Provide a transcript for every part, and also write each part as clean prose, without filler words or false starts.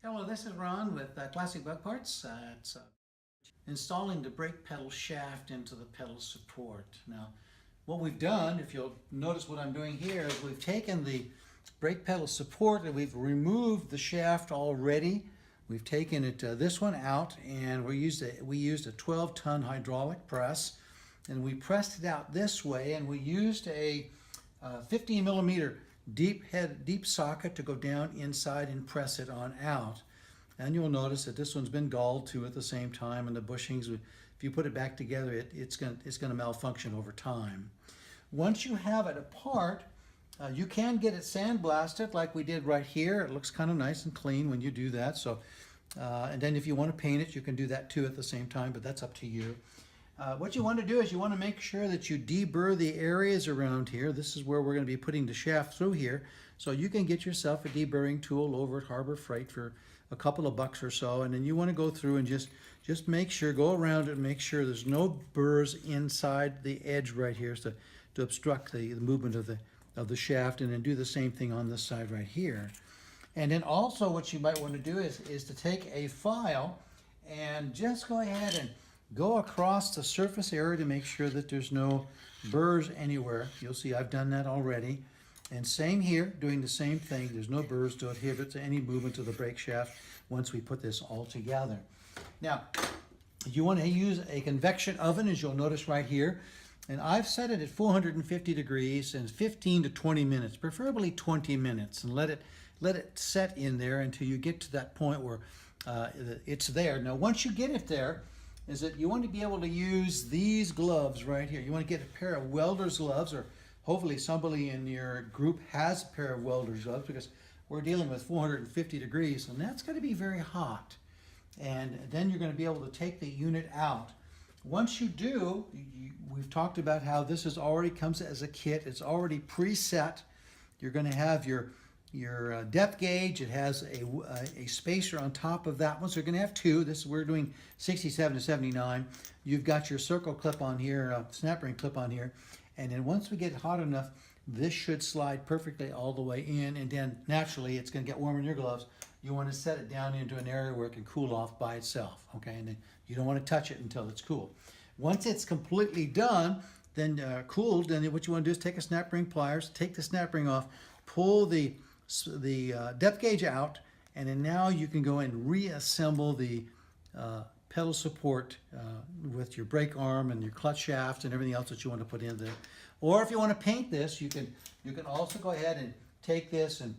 Hello, this is Ron with Classic Bug Parts. It's installing the brake pedal shaft into the pedal support. Now, what we've done, if you'll notice what I'm doing here, is we've taken the brake pedal support and we've removed the shaft already. We've taken it this one out, and we used a 12-ton hydraulic press, and we pressed it out this way, and we used a 15mm deep socket to go down inside and press it on out. And you'll notice that this one's been galled too at the same time, and the bushings, if you put it back together, it's going to malfunction over time. Once you have it apart, you can get it sandblasted like we did right here. It looks kind of nice and clean when you do that. So, and then if you want to paint it, you can do that too at the same time, but that's up to you. What you want to do is you want to make sure that you deburr the areas around here. This is where we're going to be putting the shaft through here. So you can get yourself a deburring tool over at Harbor Freight for a couple of bucks or so, and then you want to go through and just make sure, go around it and make sure there's no burrs inside the edge right here to obstruct the movement of the shaft, and then do the same thing on this side right here. And then also what you might want to do is to take a file and just go ahead and go across the surface area to make sure that there's no burrs anywhere. You'll see I've done that already. And same here, doing the same thing. There's no burrs to inhibit to any movement of the brake shaft once we put this all together. Now, you want to use a convection oven, as you'll notice right here. And I've set it at 450 degrees and 15 to 20 minutes, preferably 20 minutes, and let it set in there until you get to that point where it's there. Now, once you get it there, is that you want to be able to use these gloves right here. You want to get a pair of welder's gloves, or hopefully somebody in your group has a pair of welder's gloves, because we're dealing with 450 degrees, and that's going to be very hot. And then you're going to be able to take the unit out. Once you do, we've talked about how this already comes as a kit. It's already preset. You're going to have your depth gauge. It has a spacer on top of that one, so you're going to have two. We're doing 67 to 79. You've got your circle clip on here, snap ring clip on here, and then once we get it hot enough, this should slide perfectly all the way in, and then naturally it's going to get warm in your gloves. You want to set it down into an area where it can cool off by itself, okay? And then you don't want to touch it until it's cool. Once it's completely done, then cooled, then what you want to do is take a snap ring pliers, take the snap ring off, pull the depth gauge out, and then now you can go and reassemble the pedal support with your brake arm and your clutch shaft and everything else that you want to put in there. Or if you want to paint this, you can also go ahead and take this and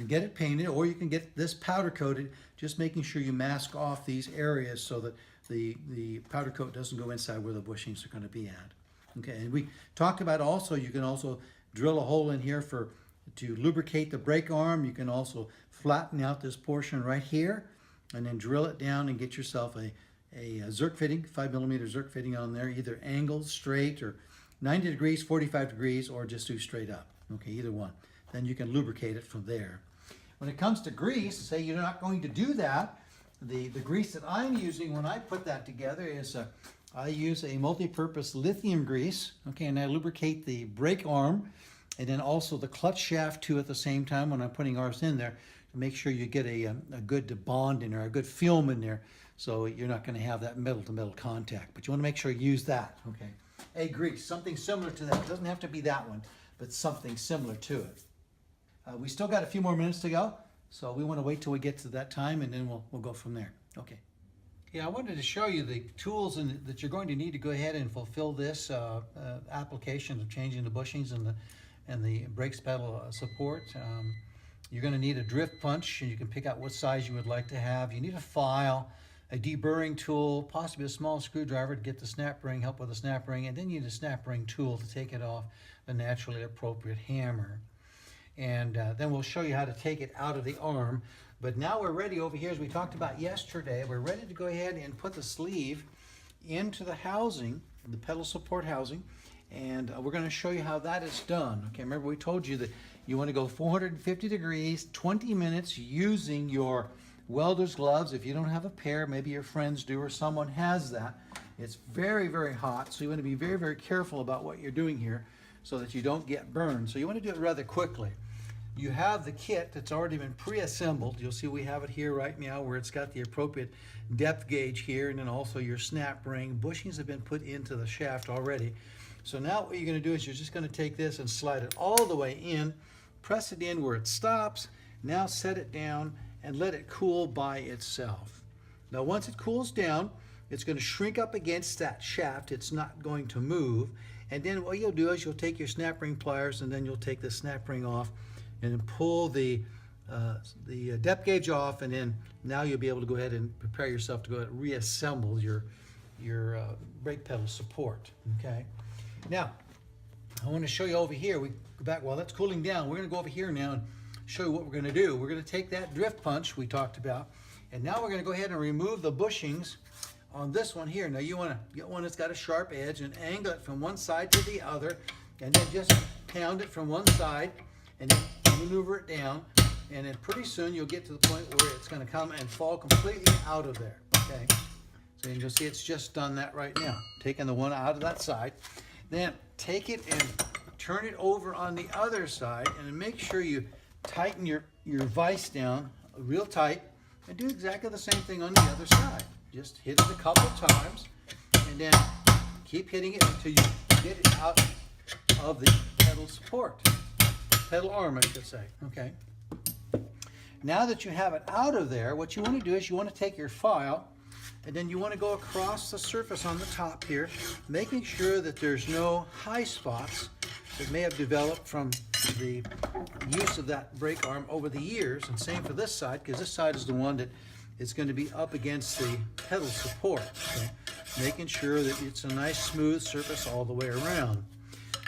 get it painted, or you can get this powder coated, just making sure you mask off these areas so that the powder coat doesn't go inside where the bushings are going to be at. Okay, and we talked about also, you can also drill a hole in here to lubricate the brake arm. You can also flatten out this portion right here and then drill it down and get yourself a Zerk fitting, 5mm Zerk fitting on there, either angled, straight, or 90 degrees, 45 degrees, or just do straight up. Okay, either one. Then you can lubricate it from there. When it comes to grease, say you're not going to do that, the grease that I'm using when I put that together is I use a multi-purpose lithium grease, okay, and I lubricate the brake arm and then also the clutch shaft too at the same time when I'm putting ours in there, to make sure you get a good bond in there, a good film in there, so you're not going to have that metal-to-metal contact. But you want to make sure you use that, okay? A grease, something similar to that. It doesn't have to be that one, but something similar to it. We still got a few more minutes to go, so we want to wait till we get to that time, and then we'll go from there. Okay. Yeah, I wanted to show you the tools that you're going to need to go ahead and fulfill this application of changing the bushings and the brakes pedal support. You're going to need a drift punch, and you can pick out what size you would like to have. You need a file, a deburring tool, possibly a small screwdriver to get the snap ring, help with the snap ring, and then you need a snap ring tool to take it off, a naturally appropriate hammer. And then we'll show you how to take it out of the arm. But now we're ready over here, as we talked about yesterday, we're ready to go ahead and put the sleeve into the housing, the pedal support housing, and we're going to show you how that is done. Okay, remember we told you that you want to go 450 degrees, 20 minutes using your welder's gloves. If you don't have a pair, maybe your friends do or someone has that. It's very, very hot, so you want to be very, very careful about what you're doing here so that you don't get burned. So you want to do it rather quickly. you have the kit that's already been pre-assembled. You'll see we have it here right now where it's got the appropriate depth gauge here, and then also your snap ring. Bushings have been put into the shaft already. So now what you're going to do is you're just going to take this and slide it all the way in, press it in where it stops, now set it down and let it cool by itself. Now once it cools down, it's going to shrink up against that shaft. It's not going to move. And then what you'll do is you'll take your snap ring pliers, and then you'll take the snap ring off and then pull the depth gauge off, and then now you'll be able to go ahead and prepare yourself to go ahead and reassemble your brake pedal support. Okay. Now I want to show you over here. We go back while that's cooling down. We're going to go over here now and show you what we're going to do. We're going to take that drift punch we talked about, and now we're going to go ahead and remove the bushings on this one here. Now you want to get one that's got a sharp edge and angle it from one side to the other, and then just pound it from one side and then maneuver it down, and then pretty soon you'll get to the point where it's going to come and fall completely out of there. Okay, so you'll see it's just done that right now, taking the one out of that side. Then take it and turn it over on the other side, and make sure you tighten your vise down real tight, and do exactly the same thing on the other side. Just hit it a couple times, and then keep hitting it until you get it out of the pedal support. Pedal arm, I should say. Okay. Now that you have it out of there, what you want to do is you want to take your file, and then you want to go across the surface on the top here, making sure that there's no high spots that may have developed from the use of that brake arm over the years. And same for this side, because this side is the one that is going to be up against the pedal support. Okay? Making sure that it's a nice smooth surface all the way around.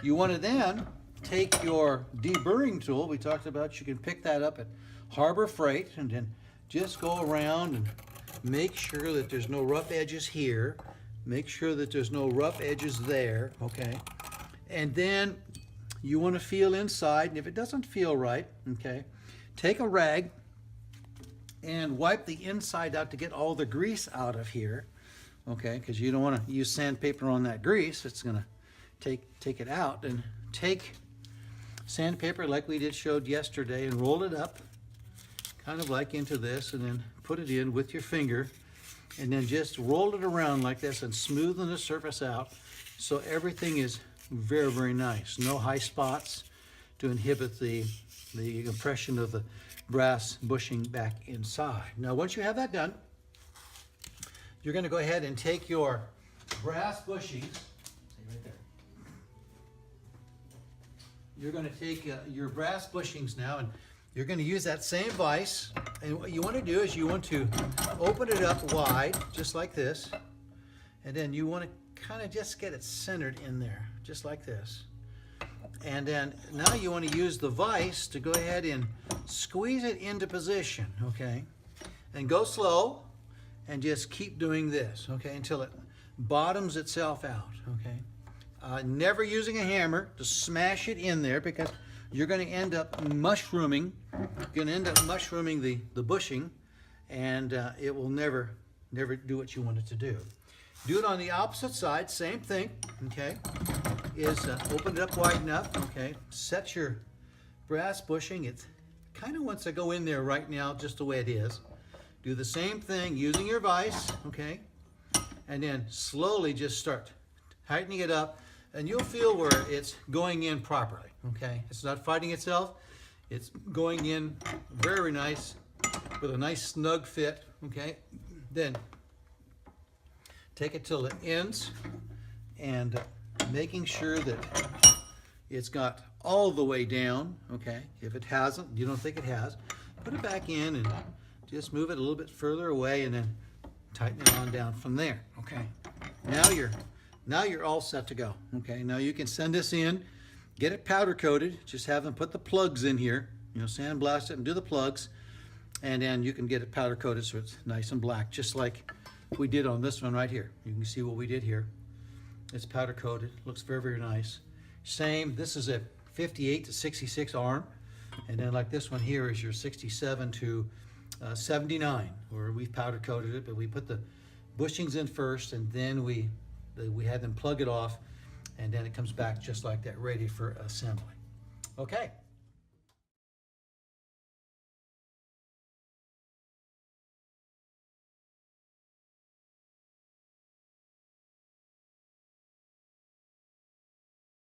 You want to then take your deburring tool. We talked about you can pick that up at Harbor Freight, and then just go around and make sure that there's no rough edges here. Make sure that there's no rough edges there. Okay, and then you want to feel inside, and if it doesn't feel right, okay, take a rag and wipe the inside out to get all the grease out of here. Okay, because you don't want to use sandpaper on that grease. It's going to take it out, and take sandpaper like we showed yesterday and roll it up kind of like into this, and then put it in with your finger, and then just roll it around like this and smoothen the surface out so everything is very, very nice. No high spots to inhibit the compression of the brass bushing back inside. Now once you have that done, you're going to go ahead and take your brass bushings. Right there. You're going to take your brass bushings now, and you're going to use that same vise, and what you want to do is you want to open it up wide, just like this, and then you want to kind of just get it centered in there, just like this. And then now you want to use the vise to go ahead and squeeze it into position, okay? And go slow, and just keep doing this, okay, until it bottoms itself out, okay? Never using a hammer to smash it in there, because you're going to end up mushrooming. You're going to end up mushrooming the bushing, and it will never do what you want it to do. Do it on the opposite side, same thing, okay? Open it up wide enough, okay? Set your brass bushing. It kind of wants to go in there right now, just the way it is. Do the same thing using your vise, okay? And then slowly just start tightening it up, and you'll feel where it's going in properly, okay? It's not fighting itself. It's going in very nice, with a nice snug fit, okay? Then take it till it ends, and making sure that it's got all the way down, okay? If it hasn't, you don't think it has, put it back in and just move it a little bit further away, and then tighten it on down from there, okay? Now you're all set to go, okay? Now you can send this in, get it powder coated, just have them put the plugs in here, sandblast it and do the plugs, and then you can get it powder coated so it's nice and black, just like we did on this one right here. You can see what we did here. It's powder coated, looks very, very nice. Same, this is a 58 to 66 arm, and then like this one here is your 67 to 79, where we've powder coated it, but we put the bushings in first, and then we had them plug it off, and then it comes back just like that, ready for assembly. Okay.